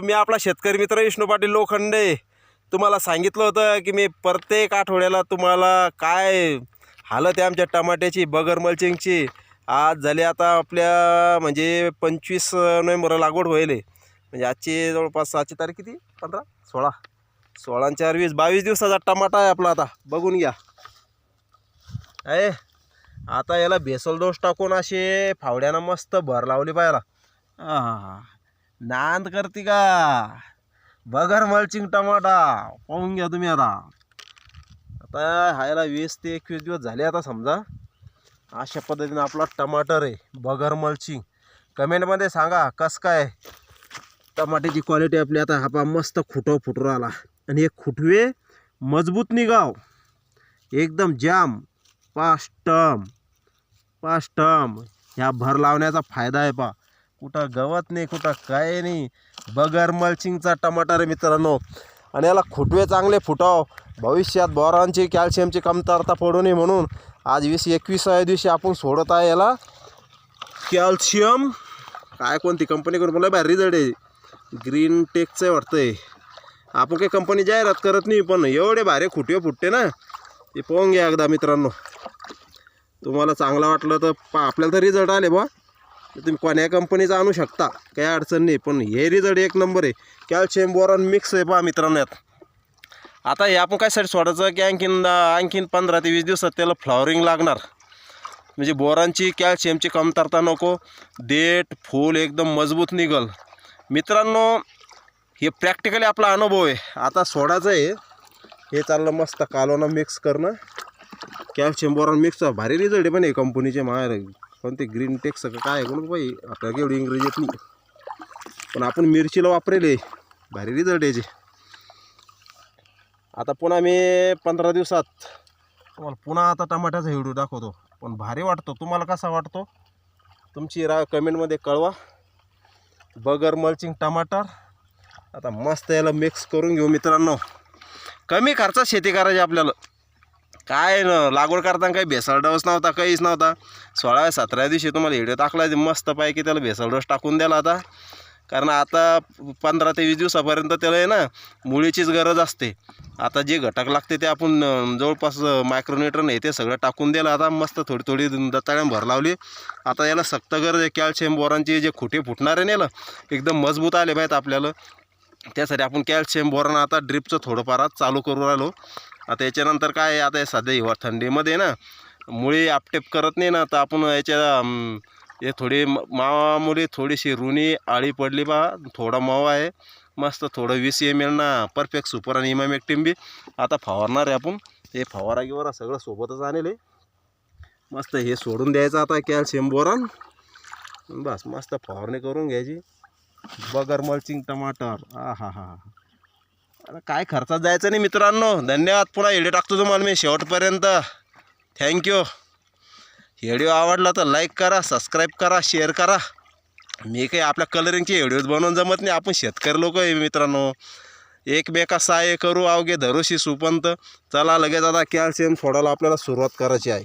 मी आपला शेतकरी मित्र विष्णू पाटील लोखंडे. तुम्हाला सांगितलं होतं की मी प्रत्येक आठवड्याला तुम्हाला काय हालत आहे आमच्या टमाट्याची बगर मल्चिंगची. आज झाले आता आपल्या म्हणजे 25 नोव्हेंबर लागवड होईल. म्हणजे आजची जवळपास आजची तारीख किती 15 16 16 4 20 22 दिवसाचा टमाटा आहे आपला. आता बघून घ्या. आहे आता याला बेसल डोस टाकून असे फावड्यानं मस्त भर लावली पाहिला. नांद करते का बगर मल्चिंग टमाटा पाहून घ्या तुम्ही. आता हायला 20 ते 21 दिवस झाले आता समजा. अशा पद्धतीने आपला टमाटर आहे बगर मल्चिंग. कमेंटमध्ये सांगा कसं काय टमाट्याची क्वालिटी आपली. आता हा पा मस्त फुटू राहिला आणि हे खुटवे मजबूत निघाव एकदम जाम 5 टम ह्या भर लावण्याचा फायदा आहे पा. कुठं गवत नाही कुठं काय नाही. बगर मल्चिंगचा टमाटर आहे मित्रांनो. आणि याला खुटवे चांगले फुटाव भविष्यात बोरांची कॅल्शियमची कमतरता पडू नये म्हणून आज 20-21 दिवशी आपण सोडत आहे याला कॅल्शियम. काय कोणती कंपनी करून मला बाहेर रिझल्ट आहे ग्रीन टेकचं आहे वाटतंय. आपण काही कंपनी जाहिरात करत नाही पण एवढे भारी खुटवे फुटते ना ते पाहून घ्या एकदा मित्रांनो. तुम्हाला चांगलं वाटलं तर आपल्याला तर रिझल्ट आले बा तुम्ही कोण्या कंपनीचा आणू शकता काही अडचण नाही. पण हे रिझल्ट एक नंबर आहे. कॅल्शियम बोरॉन मिक्स आहे पहा मित्रांनो यात. आता हे आपण काय साठी सोडायचं की आणखीन 15 ते 20 दिवसात त्याला फ्लॉवरिंग लागणार. म्हणजे बोरांची कॅल्शियमची कमतरता नको. देठ फूल एकदम मजबूत निघल मित्रांनो. हे प्रॅक्टिकली आपला अनुभव आहे. आता सोडायचं आहे हे चाललं मस्त कालवणं मिक्स करणं कॅल्शियम बोरॉन मिक्स भारी रिझल्ट आहे. पण हे कंपनीचे माहेर कोणते ग्रीन टेक्स का काय कोण बाई आपल्याला एवढी इंग्रजी येत नाही. पण आपण मिरचीला वापरेले भारी रिझल्ट यायचे. आता पुन्हा मी 15 दिवसात तुम्हाला पुन्हा आता टमाट्याचा व्हिडिओ दाखवतो. पण भारी वाटतो. तुम्हाला कसा वाटतो तुमची कमेंटमध्ये कळवा. बगर मल्चिंग टमाटर आता मस्त याला मिक्स करून घेऊ मित्रांनो. कमी खर्चात शेती करायची आपल्याला. काय न लागवड करताना काही भेसळ डोस नव्हता काहीच नव्हता. 16-17 दिवशी तुम्हाला व्हिडिओ टाकला मस्तपैकी त्याला भेसळ डोस टाकून द्याला. आता कारण आता 15 ते 20 दिवसापर्यंत त्याला आहे ना मुळीचीच गरज असते. आता जे घटक लागते ते आपण जवळपास मायक्रोन्यूट्रन आहे ते सगळं टाकून दिलं. आता मस्त थोडी दताळ्यानं भर लावली. आता याला सक्त गरज आहे कॅल्शियम बोरॉनचे जे खुटे फुटणार आहे ना याला एकदम मजबूत आले पाहिजेत आपल्याला. त्यासाठी आपण कॅल्शियम बोरॉन आता ड्रिपचं थोडंफार चालू करू राहिलो. आता याच्यानंतर काय आता सध्या हिवाळा थंडीमध्ये ना मुळी आपटेप करत नाही ना तर आपण याच्या हे थोडी मावामुळे थोडीशी रुनी आळी पडली बा थोडा मावा आहे मस्त थोडं 20 ml ना परफेक्ट सुपर आणि इमामेक्टिन बी आता फवारणार आहे आपण. हे फवारा गिवारा सगळं सोबतच आणले मस्त हे सोडून द्यायचं आता कॅल्शियम बोरॉन. बस मस्त फवारणी करून घ्यायची. बगर मल्चिंग टमाटर आता काय खर्चात जायचं नाही मित्रांनो. धन्यवाद. पुन्हा व्हिडिओ टाकतो तुम्हाला मी शेवटपर्यंत. थँक्यू. व्हिडिओ आवडला तर लाईक करा सबस्क्राईब करा शेअर करा. मी काही आपल्या कलरिंगचे व्हिडिओज बनवून जमत नाही. आपण शेतकरी लोक आहे मित्रांनो. एकमेका सहाय्य करू अवघे धरोशी सुपंत. चला लगेच आता कॅल्शियम सोडायला आपल्याला सुरुवात करायची आहे.